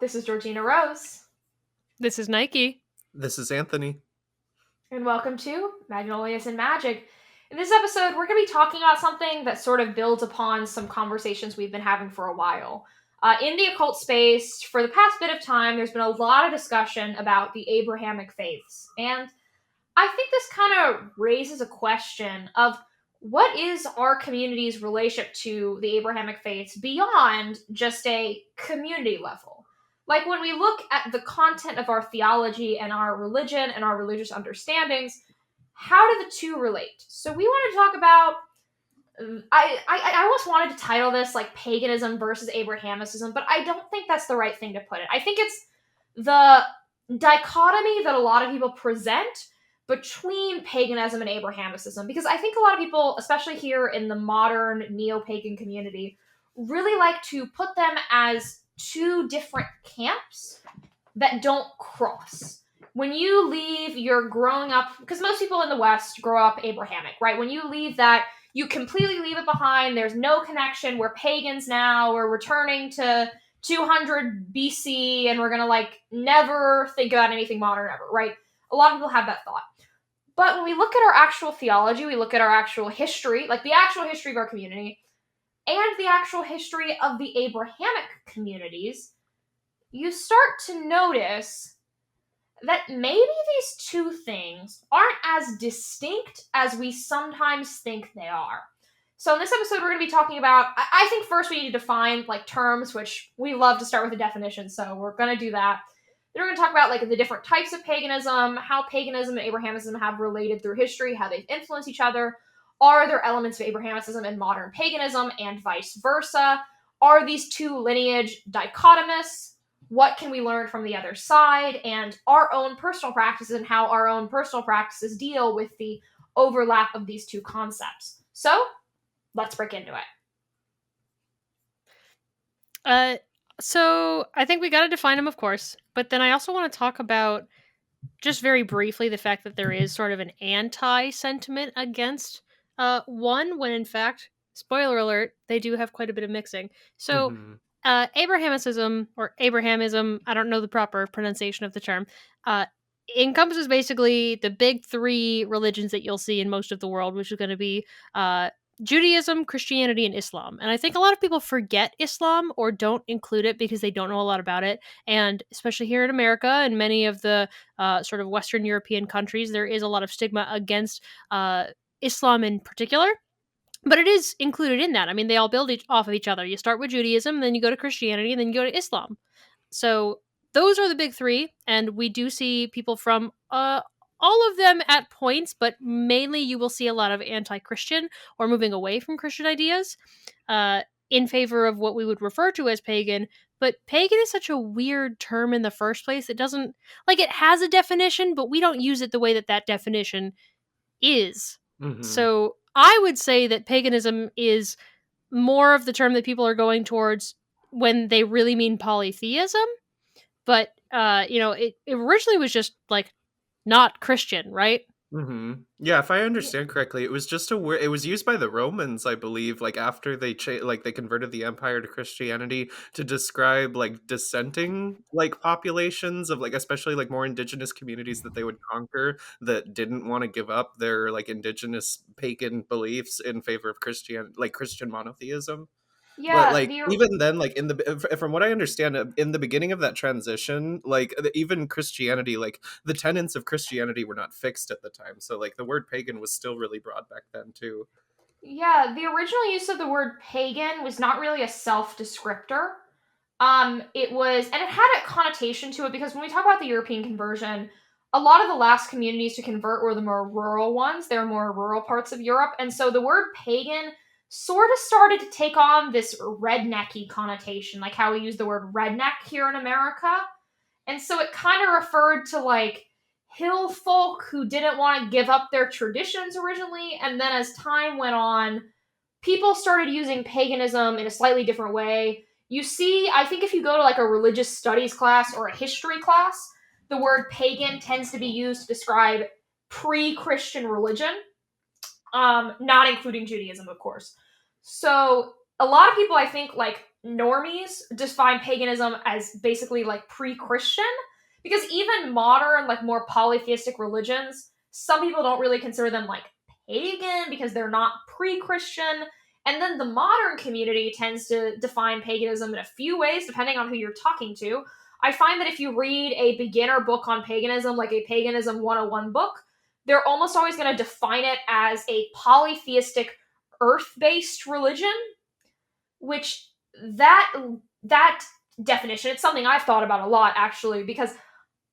This is Georgina Rose. This is Nike. This is Anthony. And welcome to Magnolias and Magic. In this episode, we're going to be talking about something that sort of builds upon some conversations we've been having for a while. In the occult space, for the past bit of time, there's been a lot of discussion about the Abrahamic faiths. And I think this kind of raises a question of what is our community's relationship to the Abrahamic faiths beyond just a community level? Like when we look at the content of our theology and our religion and our religious understandings, how do the two relate? So we want to talk about, I almost wanted to title this like paganism versus Abrahamicism, but I don't think that's the right thing to put it. I think it's the dichotomy that a lot of people present between paganism and Abrahamicism, because I think a lot of people, especially here in the modern neo-pagan community, really like to put them as two different camps that don't cross. When you leave your growing up, because most people in the West grow up Abrahamic, right? When you leave that, you completely leave it behind. There's no connection. We're pagans now. We're returning to 200 BC and we're going to like never think about anything modern ever, right? A lot of people have that thought. But when we look at our actual theology, we look at our actual history, like the actual history of our community, and the actual history of the Abrahamic communities, you start to notice that maybe these two things aren't as distinct as we sometimes think they are. So in this episode, we're going to be talking about, I think first we need to define like terms, which we love to start with a definition, so we're going to do that. Then we're going to talk about like the different types of paganism, how paganism and Abrahamicism have related through history, how they've influenced each other. Are there elements of Abrahamicism and modern paganism and vice versa? Are these two lineage dichotomous? What can we learn from the other side? And our own personal practices and how our own personal practices deal with the overlap of these two concepts. So, let's break into it. So I think we got to define them, of course, but then I also want to talk about, just very briefly, the fact that there is sort of an anti-sentiment against one, when in fact, spoiler alert, they do have quite a bit of mixing. So Abrahamicism, or Abrahamism, I don't know the proper pronunciation of the term, encompasses basically the big three religions that you'll see in most of the world, which is going to be Judaism, Christianity, and Islam. And I think a lot of people forget Islam or don't include it because they don't know a lot about it. And especially here in America and many of the sort of Western European countries, there is a lot of stigma against Islam in particular. But it is included in that. I mean, they all build off of each other. You start with Judaism, then you go to Christianity, and then you go to Islam. So those are the big three. And we do see people from all of them at points, but mainly you will see a lot of anti-Christian or moving away from Christian ideas in favor of what we would refer to as pagan. But pagan is such a weird term in the first place. It doesn't, like, it has a definition, but we don't use it the way that that definition is. Mm-hmm. So I would say that paganism is more of the term that people are going towards when they really mean polytheism. But, it originally was just, like, not Christian, right? Mm-hmm. Yeah, if I understand correctly, it was just a word. It was used by the Romans, I believe, like after they they converted the empire to Christianity to describe like dissenting like populations of like especially like more indigenous communities that they would conquer that didn't want to give up their like indigenous pagan beliefs in favor of Christian monotheism. Yeah, but like even then, like from what I understand, in the beginning of that transition, like even Christianity, like the tenets of Christianity were not fixed at the time, so like the word pagan was still really broad back then too. Yeah, the original use of the word pagan was not really a self-descriptor. It was, and it had a connotation to it because when we talk about the European conversion, a lot of the last communities to convert were the more rural ones. They were more rural parts of Europe, and so the word pagan sort of started to take on this rednecky connotation, like how we use the word redneck here in America. And so it kind of referred to like hill folk who didn't want to give up their traditions originally, and then as time went on, people started using paganism in a slightly different way. You see, I think if you go to like a religious studies class or a history class, the word pagan tends to be used to describe pre-Christian religion. Not including Judaism, of course. So a lot of people, I think, like normies define paganism as basically like pre-Christian, because even modern, like more polytheistic religions, some people don't really consider them like pagan because they're not pre-Christian. And then the modern community tends to define paganism in a few ways, depending on who you're talking to. I find that if you read a beginner book on paganism, like a Paganism 101 book, they're almost always going to define it as a polytheistic earth-based religion, which that definition, it's something I've thought about a lot actually, because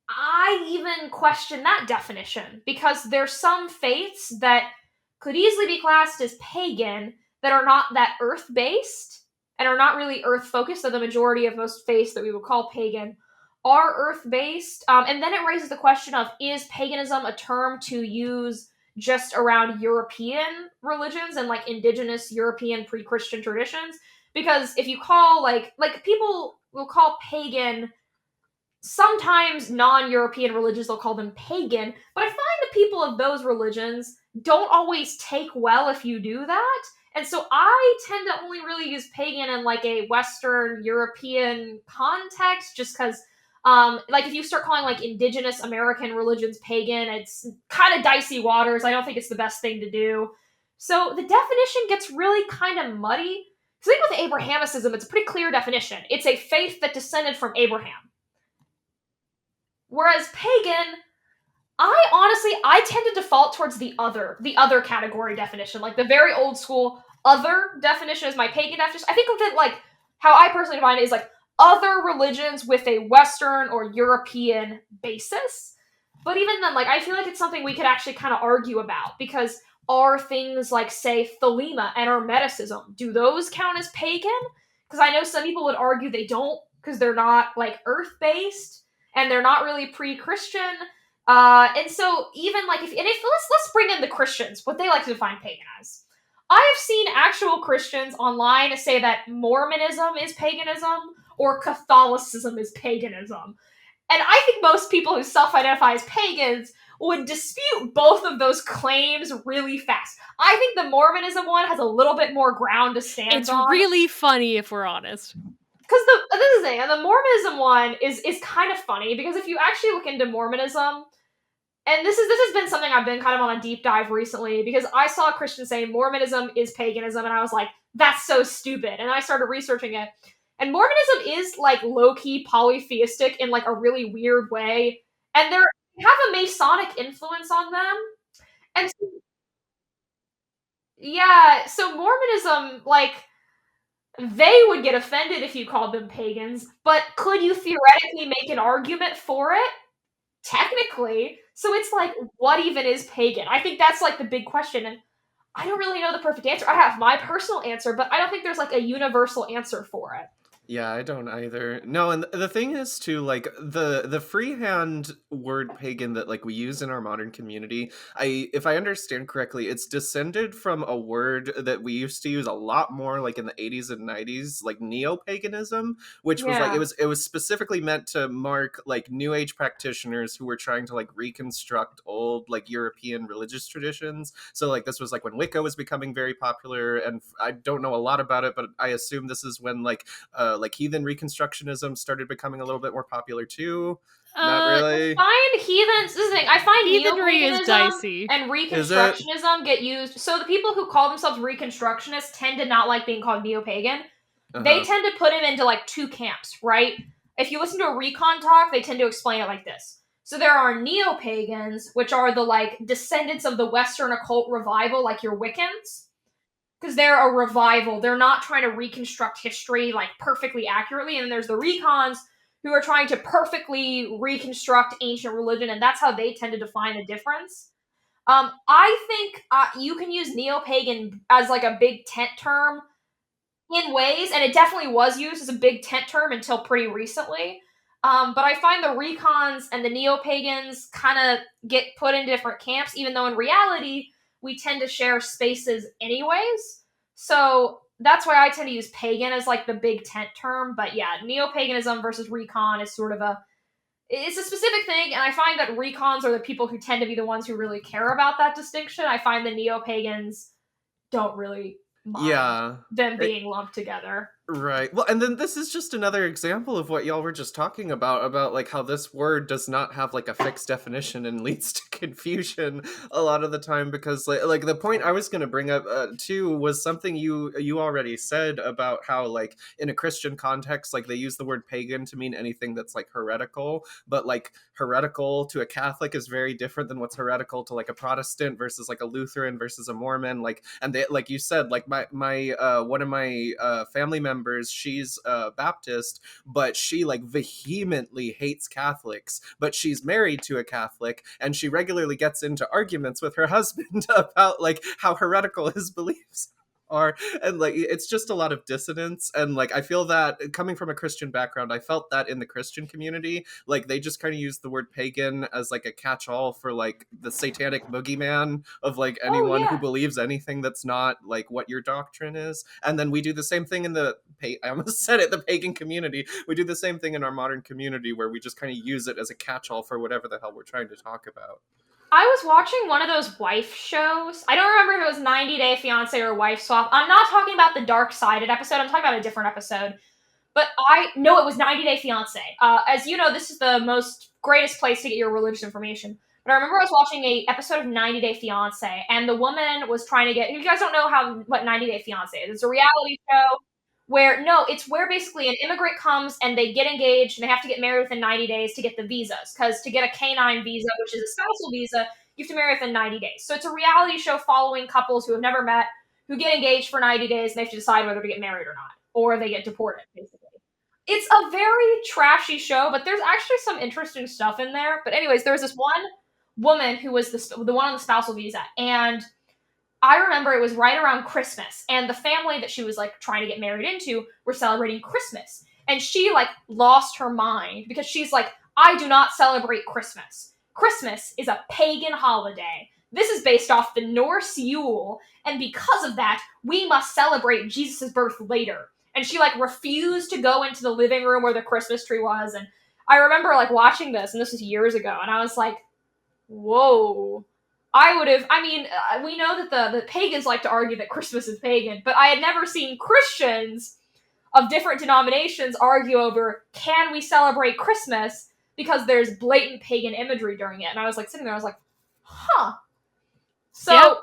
I even question that definition, because there's some faiths that could easily be classed as pagan that are not that earth-based and are not really earth-focused, so the majority of most faiths that we would call pagan are earth-based. And then it raises the question of, is paganism a term to use just around European religions and like indigenous European pre-Christian traditions? Because if you call like people will call pagan, sometimes non-European religions, they'll call them pagan, but I find the people of those religions don't always take well if you do that. And so I tend to only really use pagan in like a Western European context, just because like if you start calling like indigenous American religions pagan, it's kind of dicey waters. I don't think it's the best thing to do. So the definition gets really kind of muddy. Because I think with Abrahamicism, it's a pretty clear definition. It's a faith that descended from Abraham. Whereas pagan, I tend to default towards the other category definition, like the very old school other definition is my pagan definition. I think of it like how I personally define it is like other religions with a Western or European basis. But even then, like I feel like it's something we could actually kind of argue about, because are things like, say, Thelema and Hermeticism, do those count as pagan? Because I know some people would argue they don't, because they're not like earth-based and they're not really pre-Christian. And so even like if let's bring in the Christians, what they like to define pagan as. I have seen actual Christians online say that Mormonism is paganism or Catholicism is paganism. And I think most people who self-identify as pagans would dispute both of those claims really fast. I think the Mormonism one has a little bit more ground to stand It's on. really funny if we're honest. Because this is the thing, and the Mormonism one is kind of funny, because if you actually look into Mormonism, and this has been something I've been kind of on a deep dive recently, because I saw a Christian say Mormonism is paganism, and I was like, that's so stupid. And I started researching it. And Mormonism is like low-key polytheistic in like a really weird way. And they have a Masonic influence on them. And so, yeah, so Mormonism, like, they would get offended if you called them pagans, but could you theoretically make an argument for it? Technically. So it's like, what even is pagan? I think that's like the big question, and I don't really know the perfect answer. I have my personal answer, but I don't think there's like a universal answer for it. Yeah, I don't either. No, and the thing is too, like the freehand word pagan that like we use in our modern community, if I understand correctly, it's descended from a word that we used to use a lot more like in the 80s and 90s, like neo-paganism, which was like it was specifically meant to mark like new age practitioners who were trying to like reconstruct old like European religious traditions. So like this was like when Wicca was becoming very popular, and I don't know a lot about it, but I assume this is when like heathen reconstructionism started becoming a little bit more popular too. Not really. I find heathens. This is the thing. I find heathenry is dicey, and reconstructionism get used. So the people who call themselves reconstructionists tend to not like being called neo-pagan. They tend to put them into like two camps, right? If you listen to a recon talk, they tend to explain it like this. So there are neo-pagans, which are the like descendants of the Western occult revival, like your Wiccans. Because they're a revival. They're not trying to reconstruct history like perfectly accurately. And then there's the recons who are trying to perfectly reconstruct ancient religion, and that's how they tend to define the difference. I think you can use neo-pagan as like a big tent term in ways, and it definitely was used as a big tent term until pretty recently. But I find the recons and the neo-pagans kind of get put in different camps, even though in reality, we tend to share spaces anyways. So that's why I tend to use pagan as like the big tent term. But yeah, neo-paganism versus recon is sort of it's a specific thing, and I find that recons are the people who tend to be the ones who really care about that distinction. I find the neo-pagans don't really mind them being lumped together. Right. Well, and then this is just another example of what y'all were just talking about like how this word does not have like a fixed definition and leads to confusion a lot of the time because like the point I was going to bring up too was something you already said about how like in a Christian context like they use the word pagan to mean anything that's like heretical, but like heretical to a Catholic is very different than what's heretical to like a Protestant versus like a Lutheran versus a Mormon, like, and they, like you said, like my one of my family members, she's Baptist, but she like vehemently hates Catholics, but she's married to a Catholic and she regularly gets into arguments with her husband about like how heretical his beliefs are, and like it's just a lot of dissonance. And like I feel that coming from a Christian background, I felt that in the Christian community like they just kind of use the word pagan as like a catch-all for like the satanic boogeyman of like Oh anyone who yeah. believes anything that's not like what your doctrine is. And then we do the same thing in the I almost said it, the pagan community. We do the same thing in our modern community where we just kind of use it as a catch-all for whatever the hell we're trying to talk about. I was watching one of those wife shows. I don't remember if it was 90 Day Fiancé or Wife Swap. I'm not talking about the Dark Sided episode. I'm talking about a different episode. But I know it was 90 Day Fiancé. As you know, this is the most greatest place to get your religious information. But I remember I was watching a episode of 90 Day Fiancé, and the woman was trying to get. You guys don't know what 90 Day Fiancé is. It's a reality show where it's where basically an immigrant comes and they get engaged and they have to get married within 90 days to get the visas. Because to get a K-9 visa, which is a spousal visa, you have to marry within 90 days. So it's a reality show following couples who have never met, who get engaged for 90 days, and they have to decide whether to get married or not, or they get deported, basically. It's a very trashy show, but there's actually some interesting stuff in there. But anyways, there was this one woman who was the one on the spousal visa, and I remember it was right around Christmas, and the family that she was like trying to get married into were celebrating Christmas. And she like lost her mind because she's like, I do not celebrate Christmas. Christmas is a pagan holiday. This is based off the Norse Yule, and because of that, we must celebrate Jesus' birth later. And she like refused to go into the living room where the Christmas tree was. And I remember like watching this, and this was years ago, and I was like, whoa. We know that the pagans like to argue that Christmas is pagan, but I had never seen Christians of different denominations argue over, can we celebrate Christmas because there's blatant pagan imagery during it. And I was like sitting there, I was like, huh. So Yeah.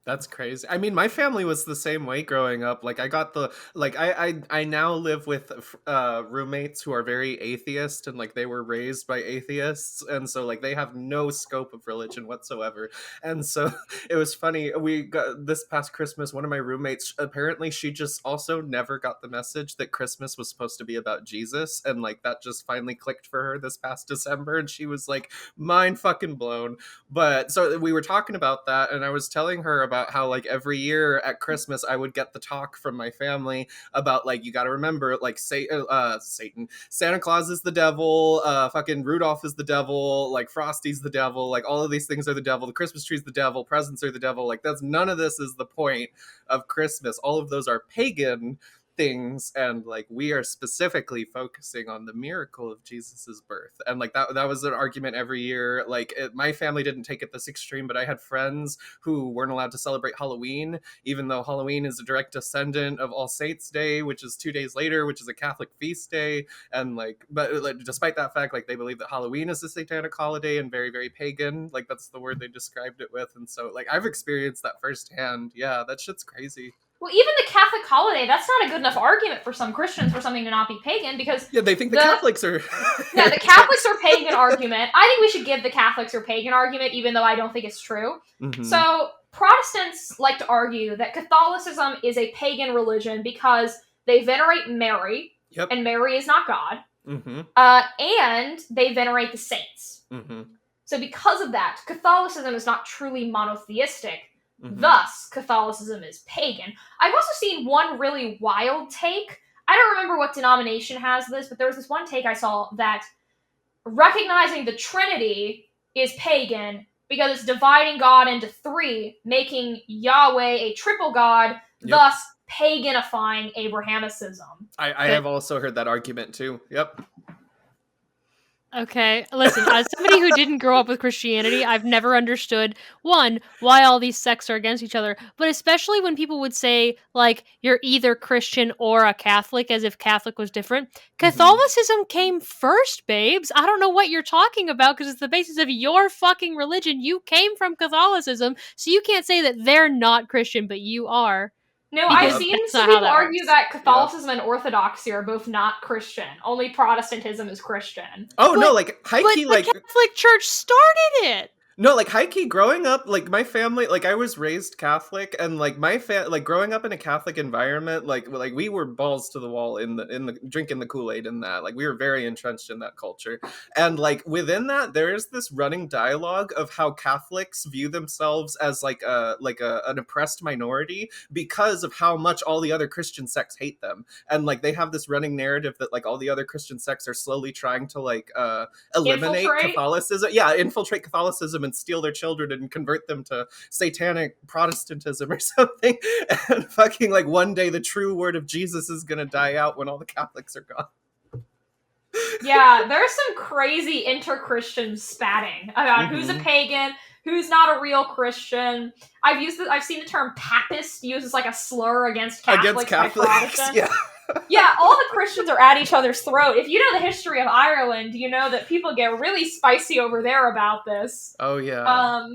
That's crazy. I mean, my family was the same way growing up. Like, I got the like, I now live with roommates who are very atheist, and like they were raised by atheists, and so like they have no scope of religion whatsoever. And so it was funny. We got this past Christmas. One of my roommates, apparently, she just also never got the message that Christmas was supposed to be about Jesus, and like that just finally clicked for her this past December, and she was like, mind fucking blown. But so we were talking about that, and I was telling her about how like every year at Christmas I would get the talk from my family about like, you got to remember like Satan, Santa Claus is the devil, fucking Rudolph is the devil, like Frosty's the devil, like all of these things are the devil, the Christmas tree's the devil, presents are the devil. Like that's none of this is the point of Christmas. All of those are pagan things, and like we are specifically focusing on the miracle of Jesus's birth. And like that was an argument every year. Like my family didn't take it this extreme, but I had friends who weren't allowed to celebrate Halloween, even though Halloween is a direct descendant of All Saints Day, which is 2 days later, which is a Catholic feast day. And like, but like, despite that fact, like they believe that Halloween is a satanic holiday and very, very pagan. Like that's the word they described it with. And so like I've experienced that firsthand. Yeah, that shit's crazy. well, even the Catholic holiday, that's not a good enough argument for some Christians for something to not be pagan, because Yeah, they think the Catholics are yeah, the Catholics are pagan argument. I think we should give the Catholics are pagan argument, even though I don't think it's true. Mhm. So Protestants like to argue that Catholicism is a pagan religion because they venerate Mary, Yep. and Mary is not God, Mm-hmm. and they venerate the saints. Mm-hmm. So because of that, Catholicism is not truly monotheistic. Mm-hmm. Thus, Catholicism is pagan. I've also seen one really wild take. I don't remember what denomination has this, but there was this one take I saw that recognizing the Trinity is pagan because it's dividing God into three, making Yahweh a triple God, thus paganifying Abrahamicism. I have also heard that argument too. Yep. Okay, listen, as somebody who didn't grow up with Christianity, I've never understood, one, why all these sects are against each other, but especially when people would say, like, you're either Christian or a Catholic, as if Catholic was different. Catholicism came first, babes. I don't know what you're talking about, because it's the basis of your fucking religion. You came from Catholicism, so you can't say that they're not Christian, but you are. No, Because I've seen that's some not how people that argue works. that Catholicism and Orthodoxy are both not Christian. Only Protestantism is Christian. Oh no, But- like high But key, the like Catholic Church started it! no, like high key growing up, like my family, like I was raised Catholic, and like like growing up in a Catholic environment, like we were balls to the wall in the drinking the Kool-Aid in that. Like we were very entrenched in that culture. And like within that, there is this running dialogue of how Catholics view themselves as like an oppressed minority because of how much all the other Christian sects hate them. And like they have this running narrative that like all the other Christian sects are slowly trying to like eliminate Infiltrate? Catholicism. Yeah, infiltrate Catholicism and steal their children and convert them to satanic Protestantism or something. And fucking like one day the true word of Jesus is gonna die out when all the Catholics are gone. Yeah, there's some crazy inter-Christian spatting about who's a pagan, who's not a real Christian. I've seen the term papist used as like a slur against Catholics, by Protestants. Yeah. Yeah, all the Christians are at each other's throat. If you know the history of Ireland, you know that people get really spicy over there about this. Oh yeah.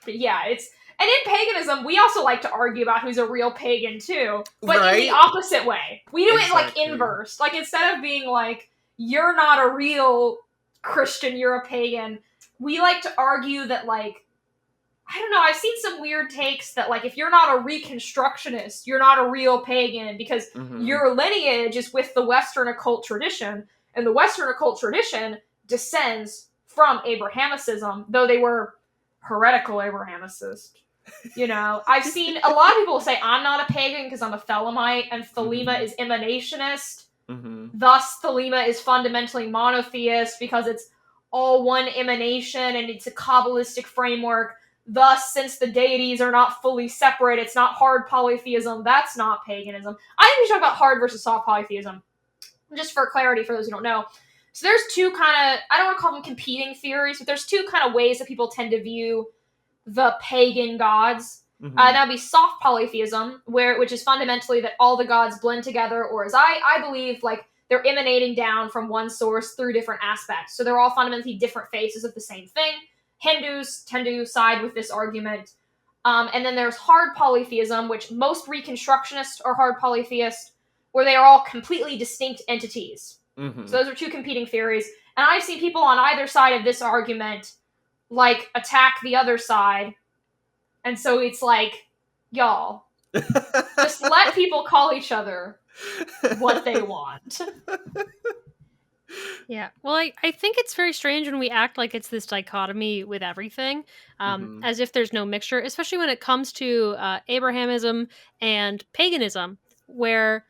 But yeah, and in paganism, we also like to argue about who's a real pagan too, but in Right? the opposite way. We do it like Exactly. inverse. Like instead of being like, you're not a real Christian, you're a pagan, we like to argue that like, I don't know, I've seen some weird takes that like, if you're not a Reconstructionist, you're not a real pagan because your lineage is with the Western occult tradition, and the Western occult tradition descends from Abrahamicism, though they were heretical Abrahamicist. You know, I've seen a lot of people say, I'm not a pagan because I'm a Thelemite, and Thelema is emanationist. Thus, Thelema is fundamentally monotheist because it's all one emanation and it's a Kabbalistic framework. Thus, since the deities are not fully separate, it's not hard polytheism. That's not paganism. I think we should talk about hard versus soft polytheism, just for clarity for those who don't know. So there's two kind of, I don't want to call them competing theories, but there's two kind of ways that people tend to view the pagan gods. That would be soft polytheism, which is fundamentally that all the gods blend together, or as I believe, like they're emanating down from one source through different aspects. So they're all fundamentally different faces of the same thing. Hindus tend to side with this argument. And then there's hard polytheism, which most Reconstructionists are hard polytheists, where they are all completely distinct entities. So those are two competing theories. And I've seen people on either side of this argument, like, attack the other side. And so it's like, y'all, just let people call each other what they want. Yeah. Well, I think it's very strange when we act like it's this dichotomy with everything, as if there's no mixture, especially when it comes to Abrahamism and paganism, where,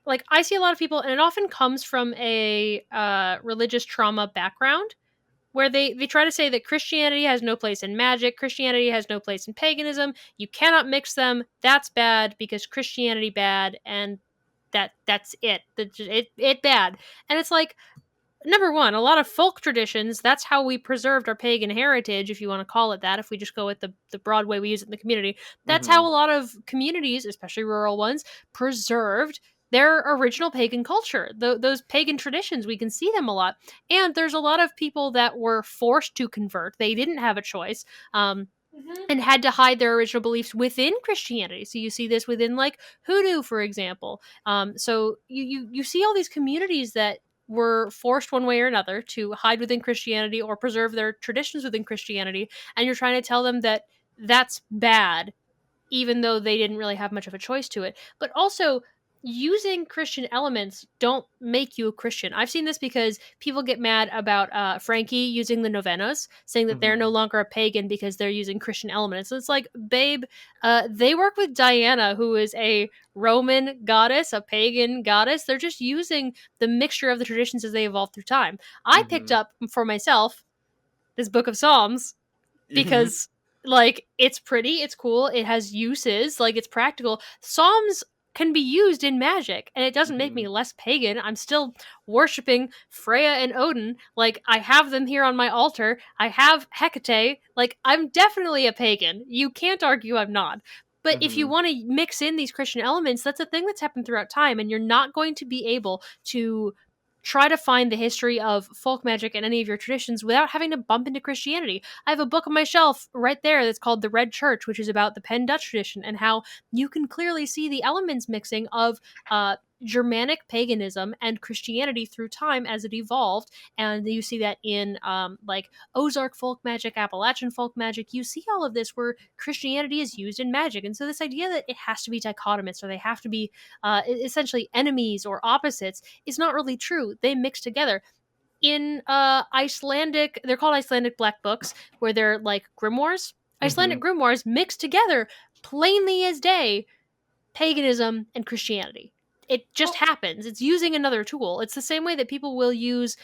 like, I see a lot of people, and it often comes from a religious trauma background, where they try to say that Christianity has no place in magic, Christianity has no place in paganism, you cannot mix them, that's bad because Christianity bad, and that's it. It bad. And it's like, number one, a lot of folk traditions, that's how we preserved our pagan heritage, if you want to call it that, if we just go with the broad way we use it in the community. That's how a lot of communities, especially rural ones, preserved their original pagan culture. Those pagan traditions, we can see them a lot. And there's a lot of people that were forced to convert. They didn't have a choice. And had to hide their original beliefs within Christianity. So you see this within, like, Hoodoo, for example. So you see all these communities that were forced one way or another to hide within Christianity or preserve their traditions within Christianity, and you're trying to tell them that that's bad, even though they didn't really have much of a choice to it. But also, using Christian elements don't make you a Christian. I've seen this because people get mad about Frankie using the novenas, saying that they're no longer a pagan because they're using Christian elements. It's like, babe, they work with Diana, who is a Roman goddess, a pagan goddess. They're just using the mixture of the traditions as they evolve through time. I picked up for myself this book of Psalms because, like, it's pretty, it's cool, it has uses, like, it's practical. Psalms can be used in magic, and it doesn't make me less pagan. I'm still worshipping Freya and Odin. Like, I have them here on my altar. I have Hecate. Like, I'm definitely a pagan. You can't argue I'm not. But if you want to mix in these Christian elements, that's a thing that's happened throughout time, and you're not going to be able to try to find the history of folk magic in any of your traditions without having to bump into Christianity. I have a book on my shelf right there that's called The Red Church, which is about the Penn Dutch tradition and how you can clearly see the elements mixing of Germanic paganism and Christianity through time as it evolved. And you see that in like Ozark folk magic, Appalachian folk magic. You see all of this where Christianity is used in magic. And so this idea that it has to be dichotomous or they have to be essentially enemies or opposites is not really true. They mix together. In Icelandic, they're called Icelandic black books, where they're like grimoires. Icelandic grimoires mix together plainly as day paganism and Christianity. It just happens. It's using another tool. It's the same way that people will use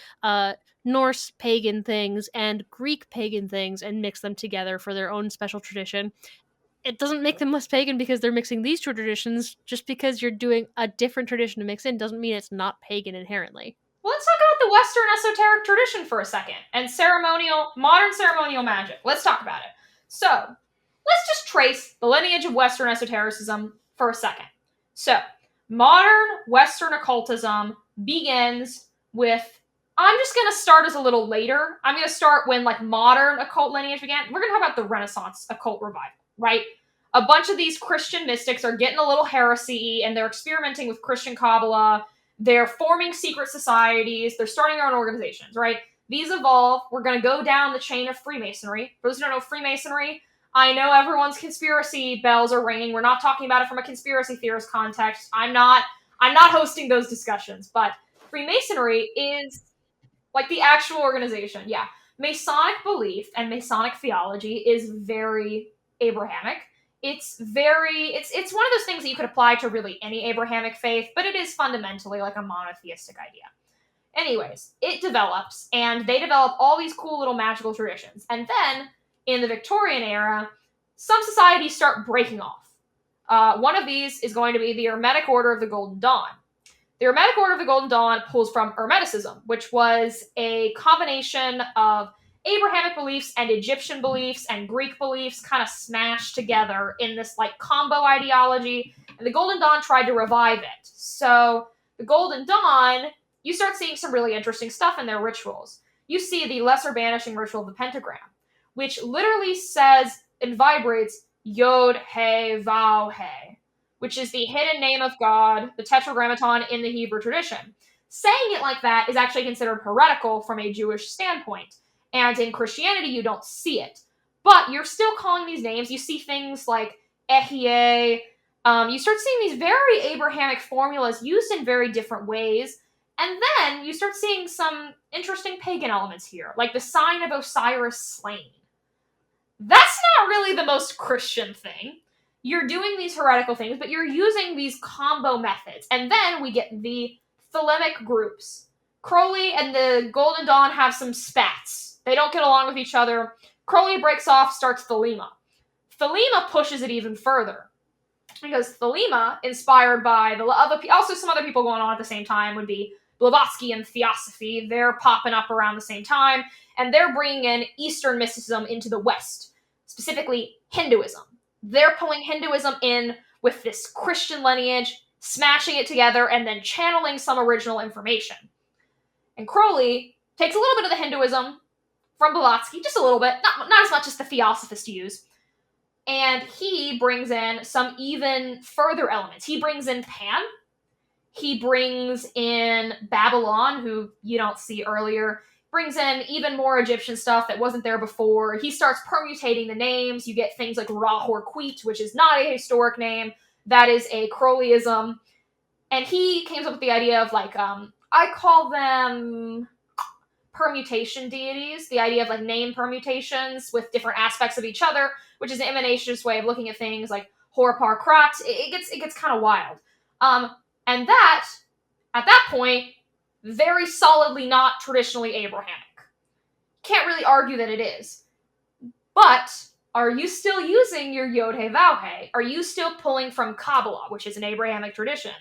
Norse pagan things and Greek pagan things and mix them together for their own special tradition. It doesn't make them less pagan because they're mixing these two traditions. Just because you're doing a different tradition to mix in doesn't mean it's not pagan inherently. Well, let's talk about the Western esoteric tradition for a second, and modern ceremonial magic. Let's talk about it. So, let's just trace the lineage of Western esotericism for a second. So, modern Western occultism begins with, I'm just going to start as a little later. I'm going to start when, like, modern occult lineage began. We're going to talk about the Renaissance occult revival, right? A bunch of these Christian mystics are getting a little heresy, and they're experimenting with Christian Kabbalah. They're forming secret societies. They're starting their own organizations, right? These evolve. We're going to go down the chain of Freemasonry. For those who don't know Freemasonry, I know everyone's conspiracy bells are ringing. We're not talking about it from a conspiracy theorist context. I'm not hosting those discussions, but Freemasonry is like the actual organization. Yeah. Masonic belief and Masonic theology is very Abrahamic. It's one of those things that you could apply to really any Abrahamic faith, but it is fundamentally like a monotheistic idea. Anyways, it develops, and they develop all these cool little magical traditions. And then, in the Victorian era, some societies start breaking off. One of these is going to be the Hermetic Order of the Golden Dawn. The Hermetic Order of the Golden Dawn pulls from Hermeticism, which was a combination of Abrahamic beliefs and Egyptian beliefs and Greek beliefs kind of smashed together in this like combo ideology, and the Golden Dawn tried to revive it. So the Golden Dawn, you start seeing some really interesting stuff in their rituals. You see the Lesser Banishing Ritual of the Pentagram, which literally says and vibrates Yod He Vav He, which is the hidden name of God, the Tetragrammaton in the Hebrew tradition. Saying it like that is actually considered heretical from a Jewish standpoint. And in Christianity, you don't see it. But you're still calling these names. You see things like Ehie. You start seeing these very Abrahamic formulas used in very different ways. And then you start seeing some interesting pagan elements here, like the sign of Osiris slain. That's not really the most Christian thing. You're doing these heretical things, but you're using these combo methods. And then we get the Thelemic groups. Crowley and the Golden Dawn have some spats. They don't get along with each other. Crowley breaks off, starts Thelema. Thelema pushes it even further. Because Thelema, inspired by also some other people going on at the same time, would be Blavatsky and Theosophy. They're popping up around the same time, and they're bringing in Eastern mysticism into the West, specifically Hinduism. They're pulling Hinduism in with this Christian lineage, smashing it together, and then channeling some original information. And Crowley takes a little bit of the Hinduism from Blavatsky, just a little bit, not as much as the Theosophists use, and he brings in some even further elements. He brings in Pan. He brings in Babylon, who you don't see earlier. Brings in even more Egyptian stuff that wasn't there before. He starts permutating the names. You get things like Ra-Hor-Queet, which is not a historic name. That is a Crowleyism. And he came up with the idea of like, I call them permutation deities, the idea of like name permutations with different aspects of each other, which is an emanationist way of looking at things like Horapar Krat. It gets kind of wild. And that, at that point, very solidly not traditionally Abrahamic. Can't really argue that it is. But Are you still using your Yod-He Vav-He? Are you still pulling from Kabbalah, which is an Abrahamic tradition?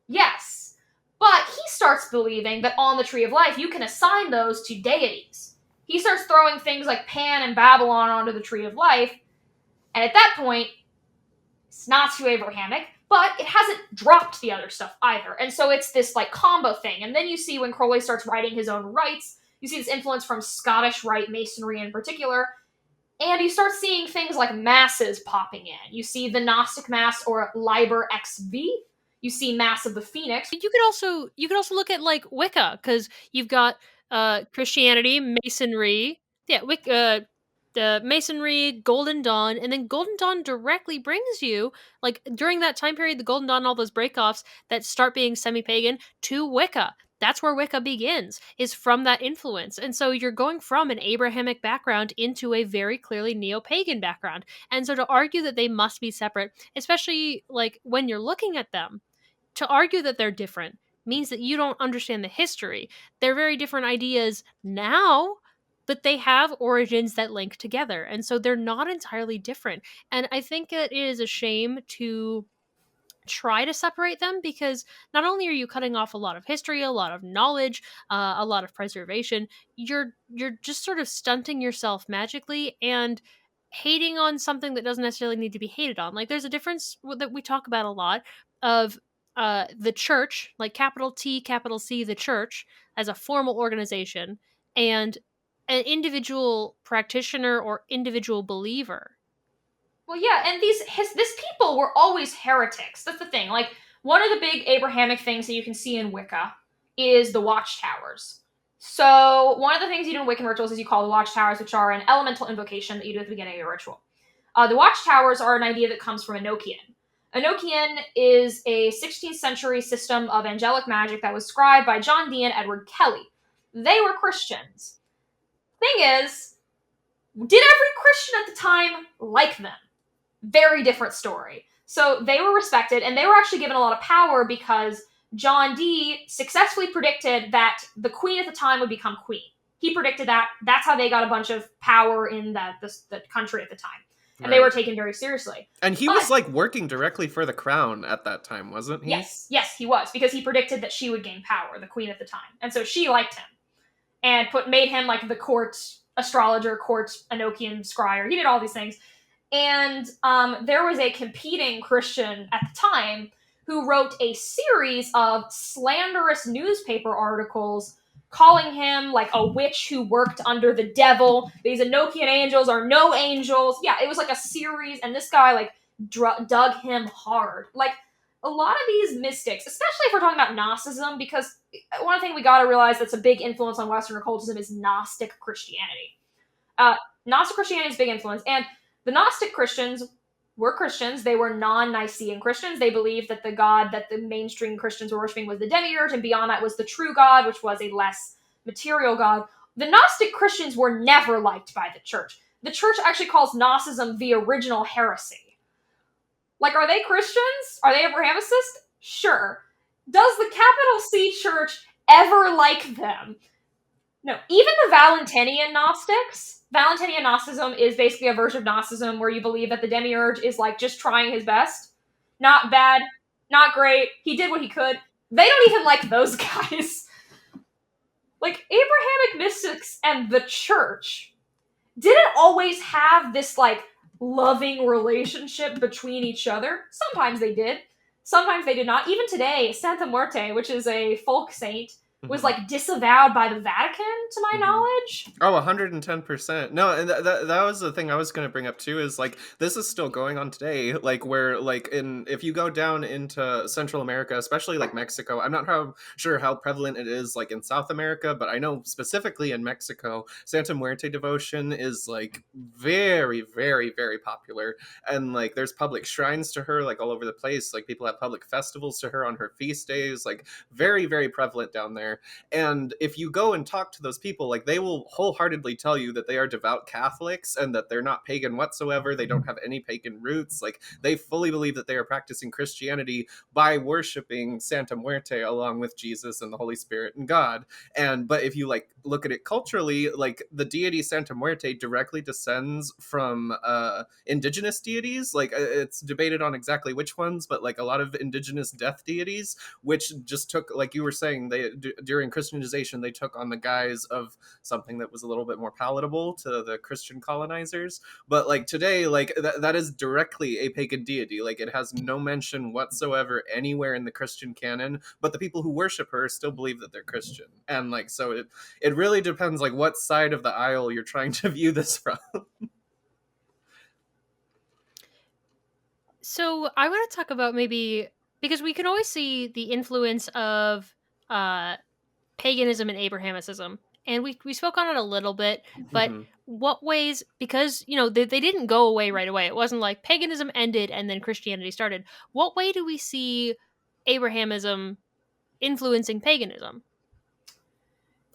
Yes. But he starts believing that on the Tree of Life, you can assign those to deities. He starts throwing things like Pan and Babylon onto the Tree of Life, and at that point, it's not too Abrahamic, but it hasn't dropped the other stuff either. And so it's this like combo thing. And then you see when Crowley starts writing his own rites, you see this influence from Scottish Rite Masonry in particular, and you start seeing things like masses popping in. You see the Gnostic Mass or Liber XV. You see Mass of the Phoenix. You could also look at like Wicca, because you've got Christianity, Masonry, yeah, Wicca, Masonry, Golden Dawn, and then Golden Dawn directly brings you, like during that time period, the Golden Dawn, all those breakoffs that start being semi-pagan, to Wicca. That's where Wicca begins, is from that influence. And so you're going from an Abrahamic background into a very clearly neo-pagan background. And so to argue that they must be separate, especially like when you're looking at them, to argue that they're different means that you don't understand the history. They're very different ideas now, but they have origins that link together. And so they're not entirely different. And I think it is a shame to try to separate them, because not only are you cutting off a lot of history, a lot of knowledge, a lot of preservation, you're just sort of stunting yourself magically and hating on something that doesn't necessarily need to be hated on. Like there's a difference that we talk about a lot of the church, like capital T, capital C, the church as a formal organization, and an individual practitioner or individual believer. Well, yeah, and this people were always heretics. That's the thing. Like, one of the big Abrahamic things that you can see in Wicca is the watchtowers. So, one of the things you do in Wiccan rituals is you call the watchtowers, which are an elemental invocation that you do at the beginning of your ritual. The watchtowers are an idea that comes from Enochian. Enochian is a 16th century system of angelic magic that was scribed by John Dee and Edward Kelly. They were Christians. Thing is, did every Christian at the time like them? Very different story. So they were respected, and they were actually given a lot of power because John Dee successfully predicted that the queen at the time would become queen. He predicted that. That's how they got a bunch of power in the country at the time. And they were taken very seriously. And he was like working directly for the crown at that time, wasn't he? Yes, he was, because he predicted that she would gain power, the queen at the time. And so she liked him and made him like the court astrologer, court Enochian scryer. He did all these things. And there was a competing Christian at the time who wrote a series of slanderous newspaper articles calling him like a witch who worked under the devil. These Enochian angels are no angels. Yeah, it was like a series, and this guy like dug him hard. Like, a lot of these mystics, especially if we're talking about Gnosticism, because one thing we gotta realize that's a big influence on Western occultism is Gnostic Christianity. Gnostic Christianity is a big influence, and the Gnostic Christians were Christians. They were non-Nicene Christians. They believed that the God that the mainstream Christians were worshiping was the demiurge, and beyond that was the true God, which was a less material God. The Gnostic Christians were never liked by the church. The church actually calls Gnosticism the original heresy. Like, are they Christians? Are they Abrahamicist? Sure. Does the capital C church ever like them? No. Even the Valentinian Gnostics, Valentinian Gnosticism is basically a version of Gnosticism where you believe that the demiurge is like just trying his best. Not bad, not great. He did what he could. They don't even like those guys. Like, Abrahamic mystics and the church didn't always have this like loving relationship between each other. Sometimes they did. Sometimes they did not. Even today, Santa Muerte, which is a folk saint, was like disavowed by the Vatican, to my knowledge. Oh, 110%. No, and that was the thing I was going to bring up too, is like this is still going on today, like where like if you go down into Central America, especially like Mexico, I'm not sure how prevalent it is like in South America, but I know specifically in Mexico, Santa Muerte devotion is like very, very, very popular, and like there's public shrines to her like all over the place. Like people have public festivals to her on her feast days, like very, very prevalent down there. there. And if you go and talk to those people, like, they will wholeheartedly tell you that they are devout Catholics and that they're not pagan whatsoever. They don't have any pagan roots. Like, they fully believe that they are practicing Christianity by worshiping Santa Muerte along with Jesus and the Holy Spirit and God. But if you like look at it culturally, like, the deity Santa Muerte directly descends from indigenous deities. Like, it's debated on exactly which ones, but like a lot of indigenous death deities, which just took, like you were saying, they during Christianization they took on the guise of something that was a little bit more palatable to the Christian colonizers. But like today, like that is directly a pagan deity. Like, it has no mention whatsoever anywhere in the Christian canon, but the people who worship her still believe that they're Christian. And like, so it really depends like what side of the aisle you're trying to view this from. So I want to talk about, maybe, because we can always see the influence of paganism and Abrahamicism, and we spoke on it a little bit, but what ways, because they didn't go away right away. It wasn't like paganism ended and then Christianity started. What way do we see Abrahamism influencing paganism?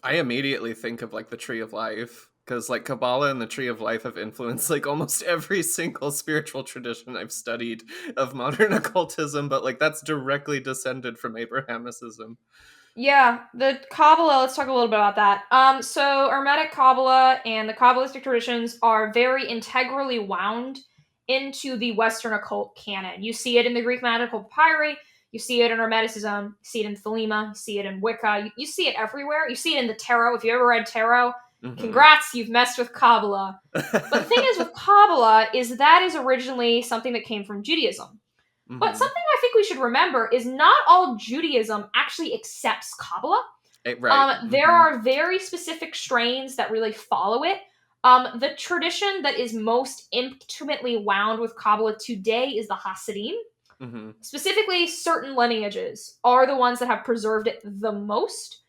I immediately think of like the Tree of Life, because like Kabbalah and the Tree of Life have influenced like almost every single spiritual tradition I've studied of modern occultism, but like that's directly descended from Abrahamicism. Yeah, the Kabbalah, let's talk a little bit about that. So Hermetic Kabbalah and the Kabbalistic traditions are very integrally wound into the Western occult canon. You see it in the Greek magical papyri, you see it in Hermeticism, you see it in Thelema, you see it in Wicca, you see it everywhere. You see it in the Tarot. If you ever read Tarot, congrats, you've messed with Kabbalah. But the thing is with Kabbalah is that is originally something that came from Judaism. But something I think we should remember is not all Judaism actually accepts Kabbalah. Right. There are very specific strains that really follow it. The tradition that is most intimately wound with Kabbalah today is the Hasidim. Specifically, certain lineages are the ones that have preserved it the most.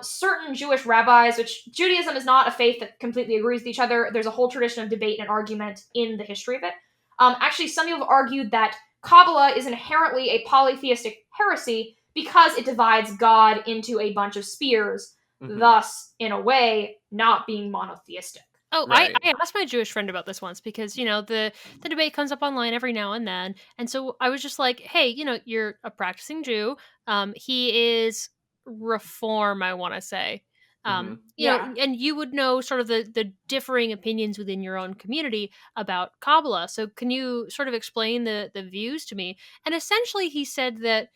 Certain Jewish rabbis, which Judaism is not a faith that completely agrees with each other. There's a whole tradition of debate and argument in the history of it. Actually, some people have argued that Kabbalah is inherently a polytheistic heresy because it divides God into a bunch of spheres, thus, in a way, not being monotheistic. Oh, right. I asked my Jewish friend about this once because, the debate comes up online every now and then. And so I was just like, hey, you're a practicing Jew. He is Reform, I want to say. And you would know sort of the differing opinions within your own community about Kabbalah. So can you sort of explain the views to me? And essentially he said that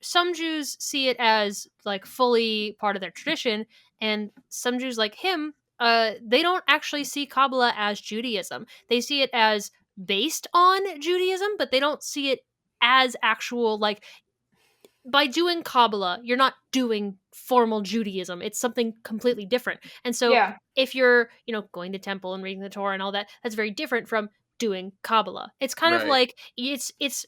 some Jews see it as like fully part of their tradition, and some Jews like him, they don't actually see Kabbalah as Judaism. They see it as based on Judaism, but they don't see it as actual, like, by doing Kabbalah, you're not doing formal Judaism. It's something completely different. And so if you're, going to temple and reading the Torah and all that, that's very different from doing Kabbalah. It's kind of like, it's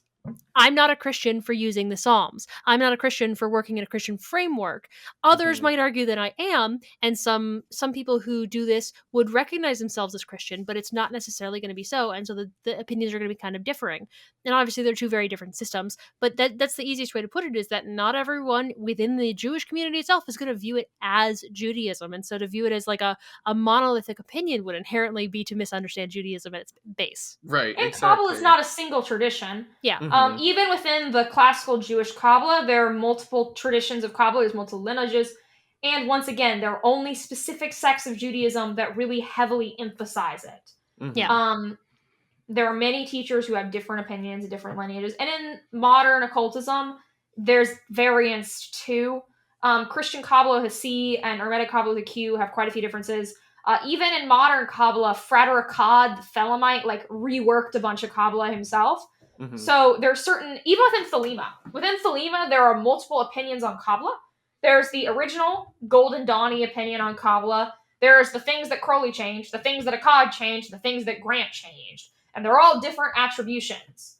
I'm not a Christian for using the Psalms. I'm not a Christian for working in a Christian framework. Others might argue that I am, and some people who do this would recognize themselves as Christian, but it's not necessarily going to be so, and so the opinions are going to be kind of differing. And obviously they're two very different systems, but that's the easiest way to put it, is that not everyone within the Jewish community itself is going to view it as Judaism, and so to view it as like a monolithic opinion would inherently be to misunderstand Judaism at its base. Right, and Kabbalah is not a single tradition. Yeah. Even within the classical Jewish Kabbalah, there are multiple traditions of Kabbalah, there's multiple lineages, and once again, there are only specific sects of Judaism that really heavily emphasize it. There are many teachers who have different opinions and different lineages, and in modern occultism, there's variance too. Christian Kabbalah with a C and Hermetic Kabbalah with a Q have quite a few differences. Even in modern Kabbalah, Frater Akkad, the Thelemite, like reworked a bunch of Kabbalah himself. So there's certain, even within Thelema, there are multiple opinions on Kabbalah. There's the original Golden Dawny opinion on Kabbalah. There's the things that Crowley changed, the things that Akkad changed, the things that Grant changed. And they're all different attributions.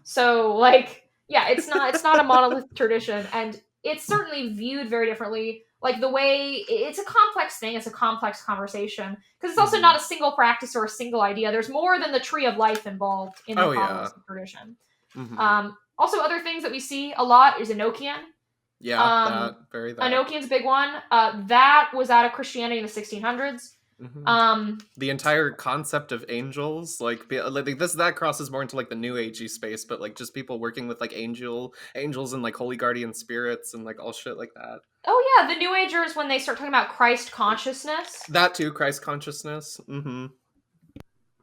So, like, yeah, it's not a monolithic tradition, and it's certainly viewed very differently. Like, the way, it's a complex thing, it's a complex conversation, because it's also not a single practice or a single idea. There's more than the Tree of Life involved in the Kabbalistic tradition. Also, other things that we see a lot is Enochian. Yeah, that very that. Enochian's a big one. That was out of Christianity in the 1600s. The entire concept of angels, like that crosses more into like the New Agey space, but like just people working with like angels and like holy guardian spirits and like all shit like that. Oh yeah, the New Agers, when they start talking about Christ consciousness. That too, Christ consciousness.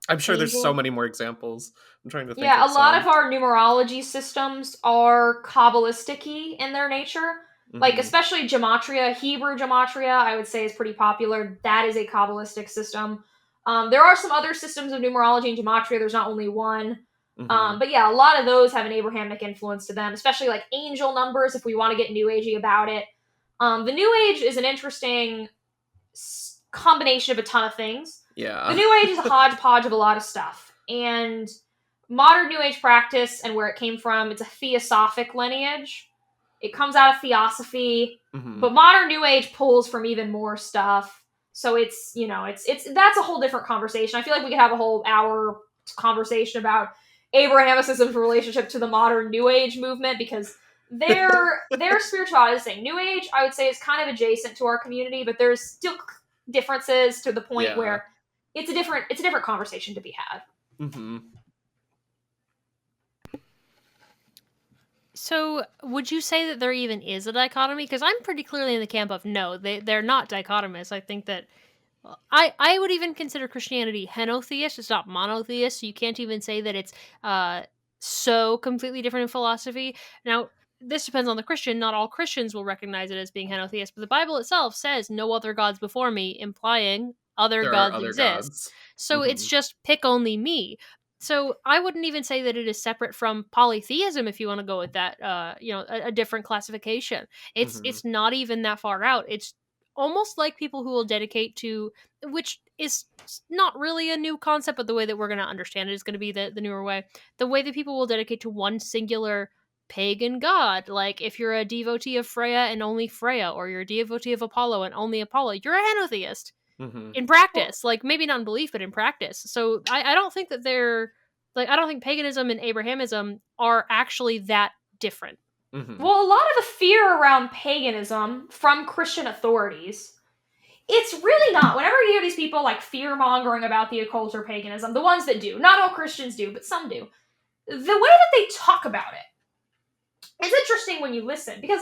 I'm sure there's so many more examples. I'm trying to think. Yeah, a lot of our numerology systems are Kabbalistic-y in their nature. Like, especially gematria, Hebrew gematria, I would say is pretty popular. That is a Kabbalistic system. There are some other systems of numerology and gematria. There's not only one. But yeah, a lot of those have an Abrahamic influence to them, especially like angel numbers, if we want to get New Agey about it. The New Age is an interesting combination of a ton of things. Yeah. The New Age is a hodgepodge of a lot of stuff. And modern New Age practice and where it came from, it's a theosophic lineage. It comes out of theosophy, but modern New Age pulls from even more stuff. So it's, that's a whole different conversation. I feel like we could have a whole hour conversation about Abrahamicism's relationship to the modern New Age movement, because their spirituality is the same. New Age, I would say, is kind of adjacent to our community, but there's still differences to the point where it's a different conversation to be had. So, would you say that there even is a dichotomy? Because I'm pretty clearly in the camp of no, they're not dichotomous. I think that I would even consider Christianity henotheist. It's not monotheist, so you can't even say that it's so completely different in philosophy. Now, this depends on the Christian. Not all Christians will recognize it as being henotheist, but the Bible itself says no other gods before me, implying other gods exist. So it's just pick only me. So I wouldn't even say that it is separate from polytheism, if you want to go with that, a different classification. It's not even that far out. It's almost like people who will dedicate to, which is not really a new concept, but the way that we're going to understand it is going to be the newer way. The way that people will dedicate to one singular pagan god. Like if you're a devotee of Freya and only Freya, or you're a devotee of Apollo and only Apollo, you're a henotheist. In practice, like maybe not in belief, but in practice. So I don't think that they're like, I don't think paganism and Abrahamism are actually that different. Well, a lot of the fear around paganism from Christian authorities, it's really not. Whenever you hear these people like fear-mongering about the occult or paganism, the ones that do, not all Christians do, but some do, the way that they talk about it, it's interesting when you listen, because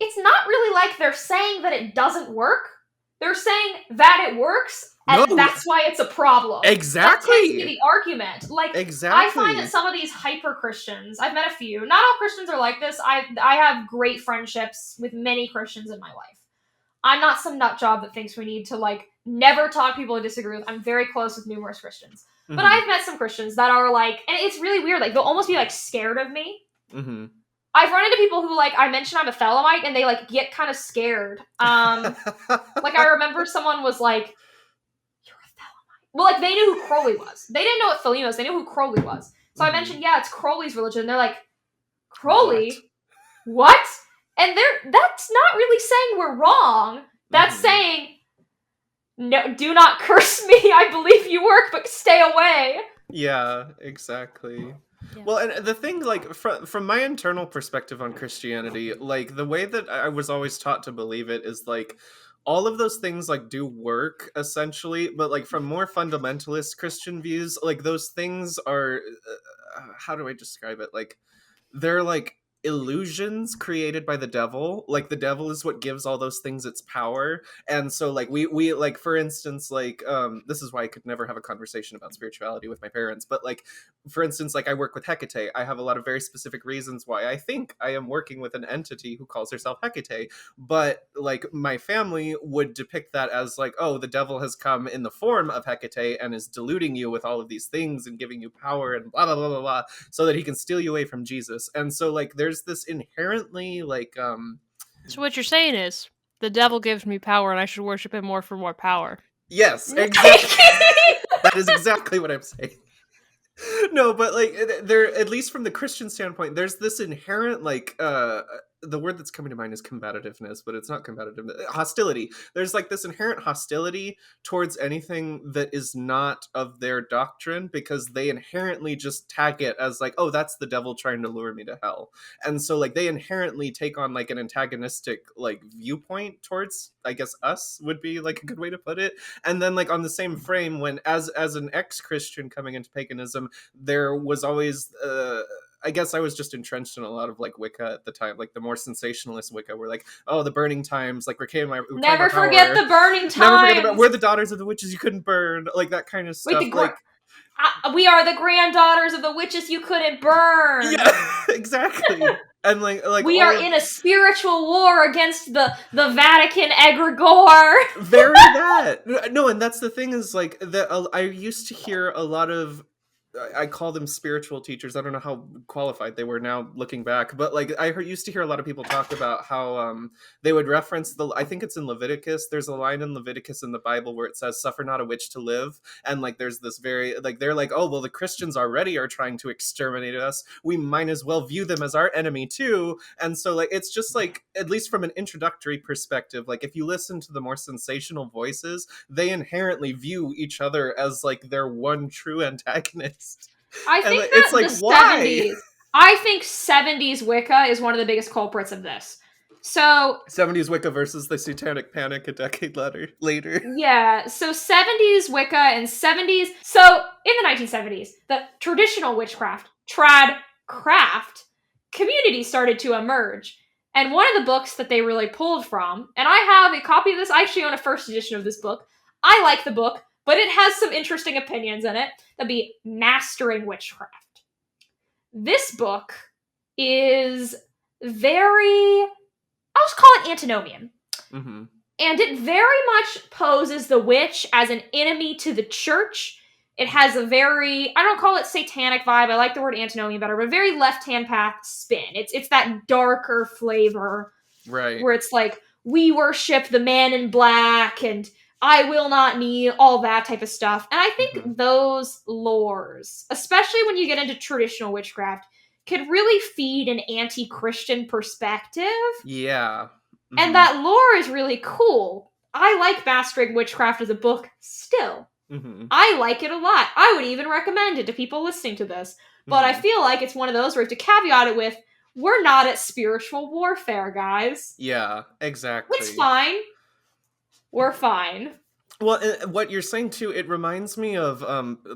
it's not really like they're saying that it doesn't work. They're saying that it works, and that's why it's a problem. Exactly. That tends to be the argument. Like, I find that some of these hyper-Christians, I've met a few, not all Christians are like this. I have great friendships with many Christians in my life. I'm not some nut job that thinks we need to, like, never talk to people I disagree with. I'm very close with numerous Christians. But I've met some Christians that are, like, and it's really weird, like, they'll almost be, like, scared of me. I've run into people who, like, I mention I'm a Thelemite, and they, like, get kind of scared. Like, I remember someone was like, you're a Thelemite. Well, like, they knew who Crowley was. They didn't know what Thelema was. They knew who Crowley was. So I mentioned, yeah, it's Crowley's religion. And they're like, Crowley? What? And that's not really saying we're wrong. That's saying, no, do not curse me. I believe you work, but stay away. Yeah, exactly. Yeah. Well, and the thing, like, from my internal perspective on Christianity, like, the way that I was always taught to believe it is, like, all of those things, like, do work, essentially, but, like, from more fundamentalist Christian views, like, those things are, how do I describe it? Like, they're, like, illusions created by the devil. Like, the devil is what gives all those things its power. And so, like, we like, for instance, like, this is why I could never have a conversation about spirituality with my parents, but, like, for instance, like, I work with Hecate. I have a lot of very specific reasons why I think I am working with an entity who calls herself Hecate, but, like, my family would depict that as, like, oh, the devil has come in the form of Hecate and is deluding you with all of these things and giving you power and blah, blah, blah, blah, blah, so that he can steal you away from Jesus. And so, like, there's this inherently, like, So what you're saying is, the devil gives me power and I should worship him more for more power. Yes, exactly. That is exactly what I'm saying. No, but, like, there, at least from the Christian standpoint, there's this inherent, like, the word that's coming to mind is combativeness, but it's not combative. Hostility. There's like this inherent hostility towards anything that is not of their doctrine, because they inherently just tag it as like, oh, that's the devil trying to lure me to hell. And so like they inherently take on like an antagonistic like viewpoint towards, I guess, us would be like a good way to put it. And then like on the same frame, when as an ex-Christian coming into paganism, there was always I guess I was just entrenched in a lot of like Wicca at the time, like the more sensationalist Wicca. We're like, oh, the burning times, like Never forget the burning times. We're the daughters of the witches you couldn't burn, like that kind of stuff. We are the granddaughters of the witches you couldn't burn. Yeah, exactly. And like we are in a spiritual war against the Vatican egregore. Very that. No, and that's the thing is like that. I used to hear a lot of, I call them spiritual teachers. I don't know how qualified they were now looking back, but like used to hear a lot of people talk about how they would reference I think it's in Leviticus. There's a line in Leviticus in the Bible where it says, "Suffer not a witch to live," and like there's this very like they're like, oh well, the Christians already are trying to exterminate us. We might as well view them as our enemy too. And so like it's just like, at least from an introductory perspective, like if you listen to the more sensational voices, they inherently view each other as like their one true antagonist. I think that it's like, why? 70s, I think 70s Wicca is one of the biggest culprits of this. So 70s Wicca versus the Satanic Panic a decade later. Yeah, so 70s Wicca and 70s. So in the 1970s, the traditional witchcraft, tradcraft community started to emerge. And one of the books that they really pulled from, and I have a copy of this, I actually own a first edition of this book. I like the book, but it has some interesting opinions in it. That'd be Mastering Witchcraft. This book is very, I'll just call it antinomian. Mm-hmm. And it very much poses the witch as an enemy to the church. It has a very, I don't call it satanic vibe, I like the word antinomian better, but a very left-hand path spin. It's that darker flavor. Right. Where it's like, we worship the man in black, and I will not kneel, all that type of stuff. And I think those lores, especially when you get into traditional witchcraft, could really feed an anti-Christian perspective. Yeah. Mm-hmm. And that lore is really cool. I like Mastering Witchcraft as a book still. Mm-hmm. I like it a lot. I would even recommend it to people listening to this. But I feel like it's one of those where you have to caveat it with, we're not at spiritual warfare, guys. Yeah, exactly. It's fine. We're fine. Well, what you're saying too, it reminds me of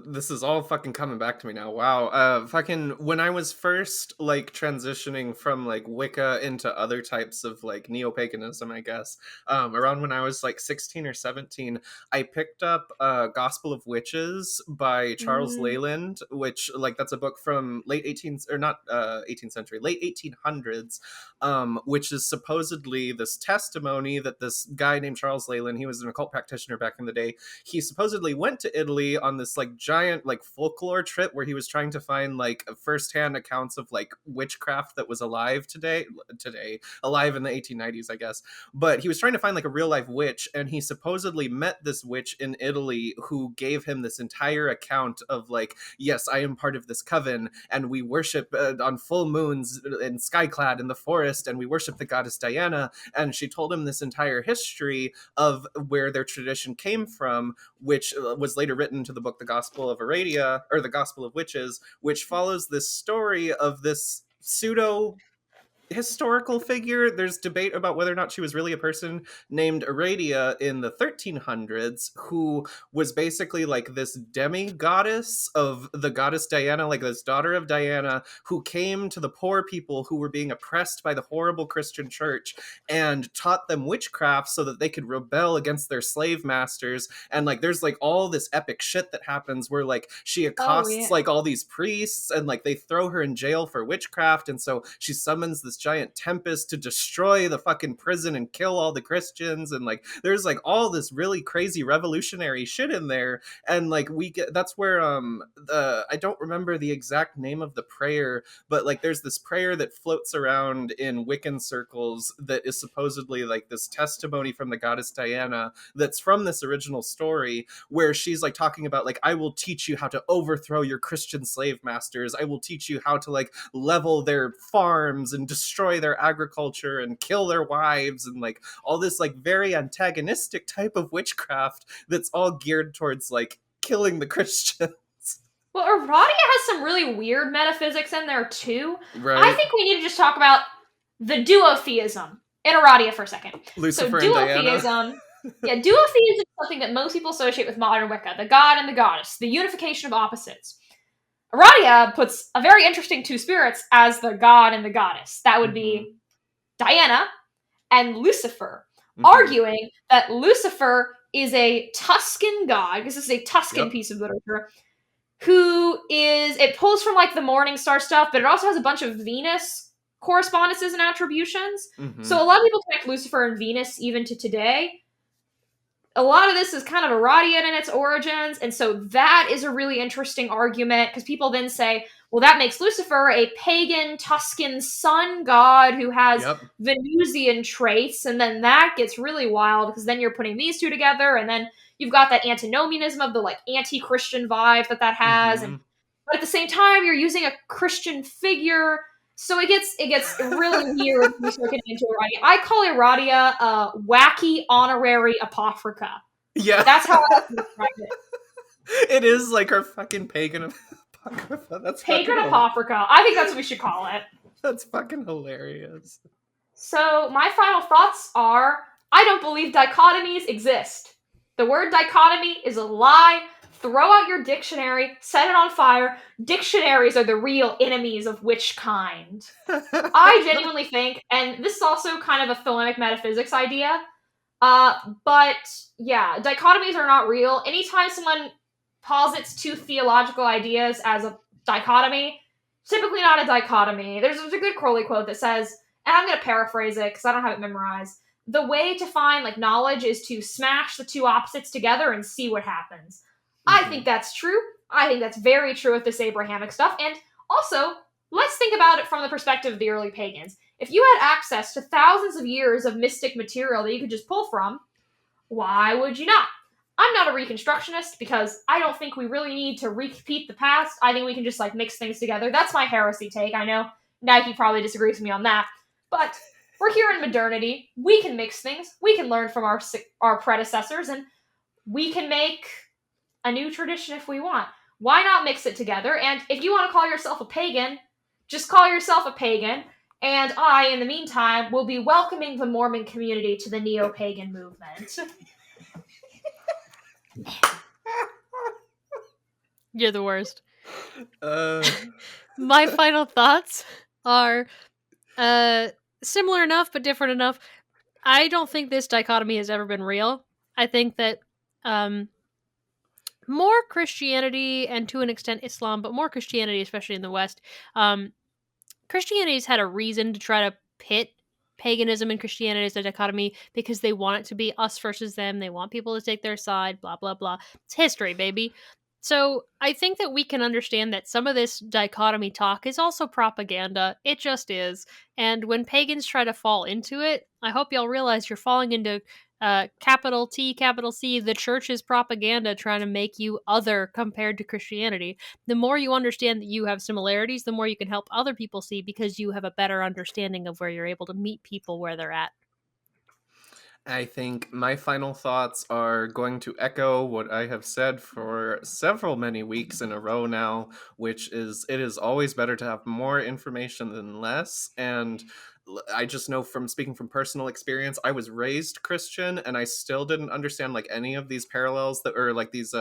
this is all fucking coming back to me now. Wow. Fucking when I was first like transitioning from like Wicca into other types of like neo-paganism, I guess, around when I was like 16 or 17, I picked up Gospel of Witches by Charles Leyland, which like that's a book from late 18th or not 18th century, late 1800s, which is supposedly this testimony that this guy named Charles Leyland, he was an occult practitioner back in the day, he supposedly went to Italy on this like giant like folklore trip where he was trying to find like firsthand accounts of like witchcraft that was alive alive in the 1890s, I guess. But he was trying to find like a real life witch, and he supposedly met this witch in Italy who gave him this entire account of like, yes, I am part of this coven, and we worship on full moons and skyclad in the forest, and we worship the goddess Diana. And she told him this entire history of where their tradition came from, which was later written into the book The Gospel of Aradia, or The Gospel of Witches, which follows this story of this pseudo historical figure. There's debate about whether or not she was really a person named Aradia in the 1300s, who was basically like this demi-goddess of the goddess Diana, like this daughter of Diana, who came to the poor people who were being oppressed by the horrible Christian church and taught them witchcraft so that they could rebel against their slave masters. And like there's like all this epic shit that happens where like she accosts like all these priests, and like they throw her in jail for witchcraft, and so she summons this giant tempest to destroy the fucking prison and kill all the Christians. And like there's like all this really crazy revolutionary shit in there. And like that's where I don't remember the exact name of the prayer, but like there's this prayer that floats around in Wiccan circles that is supposedly like this testimony from the goddess Diana that's from this original story, where she's like talking about like, I will teach you how to overthrow your Christian slave masters, I will teach you how to like level their farms and destroy destroy their agriculture and kill their wives, and like all this like very antagonistic type of witchcraft that's all geared towards like killing the Christians. Well, Aradia has some really weird metaphysics in there too. Right. I think we need to just talk about the duotheism in Aradia for a second. Lucifer so and Diana. duotheism, duotheism is something that most people associate with modern Wicca, the god and the goddess, the unification of opposites. Aradia puts a very interesting two spirits as the god and the goddess. That would be Diana and Lucifer, arguing that Lucifer is a Tuscan god, because this is a Tuscan piece of literature, it pulls from like the Morning Star stuff, but it also has a bunch of Venus correspondences and attributions. So a lot of people connect Lucifer and Venus even to today. A lot of this is kind of Aradian in its origins, and so that is a really interesting argument, because people then say, well, that makes Lucifer a pagan Tuscan sun god who has Venusian traits, and then that gets really wild, because then you're putting these two together, and then you've got that antinomianism of the like anti-Christian vibe that has, but at the same time, you're using a Christian figure, so it gets really weird when you start getting into Aradia. I call Aradia a wacky honorary apocrypha. Yeah, that's how I describe it. It is like our fucking pagan apocrypha. That's pagan apocrypha. I think that's what we should call it. That's fucking hilarious. So my final thoughts are: I don't believe dichotomies exist. The word dichotomy is a lie. Throw out your dictionary, set it on fire. Dictionaries are the real enemies of which kind. I genuinely think, and this is also kind of a Thelemic metaphysics idea, but yeah, dichotomies are not real. Anytime someone posits two theological ideas as a dichotomy, typically not a dichotomy. There's a good Crowley quote that says, and I'm going to paraphrase it because I don't have it memorized, the way to find like knowledge is to smash the two opposites together and see what happens. I think that's true. I think that's very true with this Abrahamic stuff. And also, let's think about it from the perspective of the early pagans. If you had access to thousands of years of mystic material that you could just pull from, why would you not? I'm not a Reconstructionist because I don't think we really need to repeat the past. I think we can just like mix things together. That's my heresy take. I know Nike probably disagrees with me on that. But we're here in modernity. We can mix things. We can learn from our predecessors, and we can make a new tradition if we want. Why not mix it together? And if you want to call yourself a pagan, just call yourself a pagan. And I, in the meantime, will be welcoming the Mormon community to the neo-pagan movement. You're the worst. My final thoughts are similar enough, but different enough. I don't think this dichotomy has ever been real. I think that more Christianity, and to an extent Islam, but more Christianity, especially in the West, Christianity's had a reason to try to pit paganism and Christianity as a dichotomy because they want it to be us versus them. They want people to take their side, blah, blah, blah. It's history, baby. So I think that we can understand that some of this dichotomy talk is also propaganda. It just is. And when pagans try to fall into it, I hope y'all realize you're falling into capital T, capital C, the church's propaganda trying to make you other compared to Christianity. The more you understand that you have similarities, the more you can help other people see because you have a better understanding of where you're able to meet people where they're at. I think my final thoughts are going to echo what I have said for many weeks in a row now, which is it is always better to have more information than less. And I just know from speaking from personal experience, I was raised Christian and I still didn't understand like any of these parallels that or like these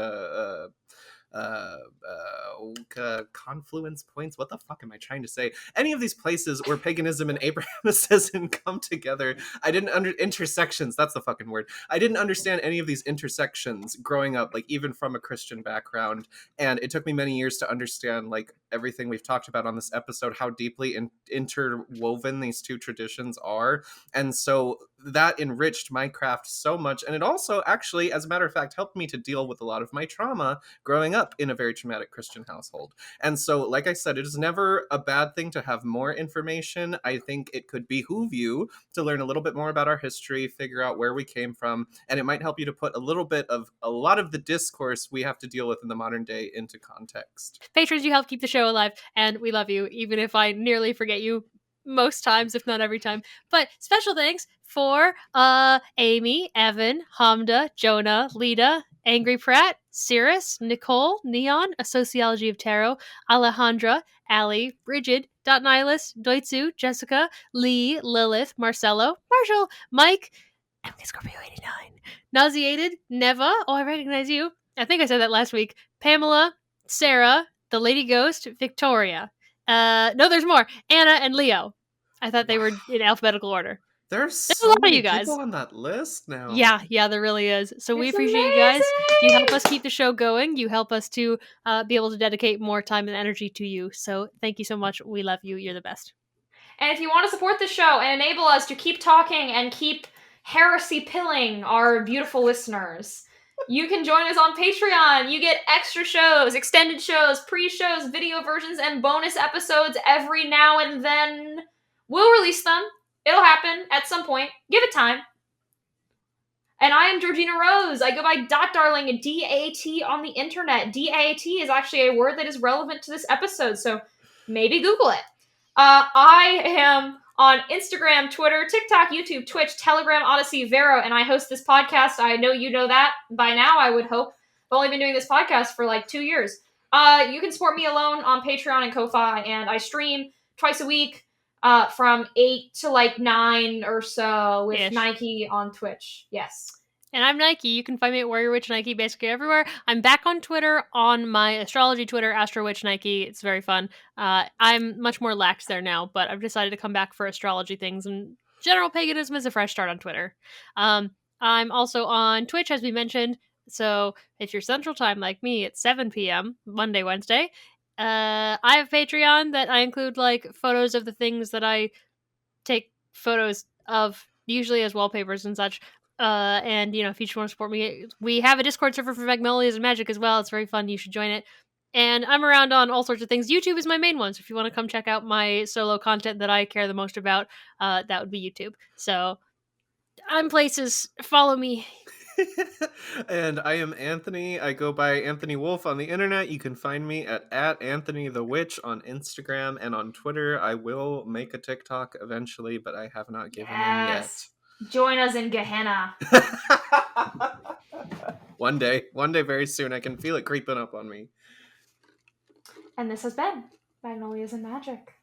confluence points. What the fuck am I trying to say? Any of these places where paganism and Abrahamicism come together, I didn't intersections. That's the fucking word. I didn't understand any of these intersections growing up, like even from a Christian background. And it took me many years to understand like everything we've talked about on this episode, how deeply interwoven these two traditions are. And so that enriched my craft so much. And it also actually, as a matter of fact, helped me to deal with a lot of my trauma growing up in a very traumatic Christian household. And so, like I said, it is never a bad thing to have more information. I think it could behoove you to learn a little bit more about our history, figure out where we came from, and it might help you to put a lot of the discourse we have to deal with in the modern day into context. Patrons, you help keep the show alive, and we love you, even if I nearly forget you most times, if not every time. But special thanks for Amy, Evan, Hamda, Jonah, Lita, Angry Pratt, Cirrus, Nicole, Neon, A Sociology of Tarot, Alejandra, Allie, Bridget, Dot Nihilus, Doitsu, Jessica, Lee, Lilith, Marcelo, Marshall, Mike, MK Scorpio 89, Nauseated, Neva, oh, I recognize you. I think I said that last week. Pamela, Sarah, The Lady Ghost, Victoria. No, there's more. Anna and Leo. I thought they were in alphabetical order. There's a so lot of many you guys. people on that list now. Yeah, there really is. So we It's appreciate you guys. You help amazing! us keep the show going. You help us to be able to dedicate more time and energy to you. So thank you so much. We love you. You're the best. And if you want to support the show and enable us to keep talking and keep heresy pilling our beautiful listeners, you can join us on Patreon. You get extra shows, extended shows, pre-shows, video versions, and bonus episodes every now and then. We'll release them. It'll happen at some point. Give it time. And I am Georgina Rose. I go by Dot Darling, D-A-T on the internet. D-A-T is actually a word that is relevant to this episode, so maybe Google it. I am on Instagram, Twitter, TikTok, YouTube, Twitch, Telegram, Odyssey, Vero, and I host this podcast. I know you know that by now, I would hope. I've only been doing this podcast for like 2 years. You can support me alone on Patreon and Ko-Fi, and I stream twice a week from 8 to like 9 or so with Ish. Nike on Twitch. Yes. And I'm Nike. You can find me at Warrior Witch Nike basically everywhere. I'm back on Twitter, on my astrology Twitter, Astro Witch Nike. It's very fun. I'm much more lax there now, but I've decided to come back for astrology things, and general paganism is a fresh start on Twitter. I'm also on Twitch, as we mentioned. So if you're Central Time like me, it's 7 p.m. Monday, Wednesday. I have Patreon that I include like photos of the things that I take photos of, usually as wallpapers and such. And you know, if you just want to support me, we have a Discord server for Magnolias and Magic as well. It's very fun. You should join it. And I'm around on all sorts of things. YouTube is my main one, so if you want to come check out my solo content that I care the most about, that would be YouTube. So I'm places. Follow me. And I am Anthony. I go by Anthony Wolfe on the internet. You can find me at Anthony the Witch on Instagram and on Twitter. I will make a TikTok eventually, but I have not given in yet. Join us in Gehenna. One day very soon. I can feel it creeping up on me. And this has been Magnolias and Magic.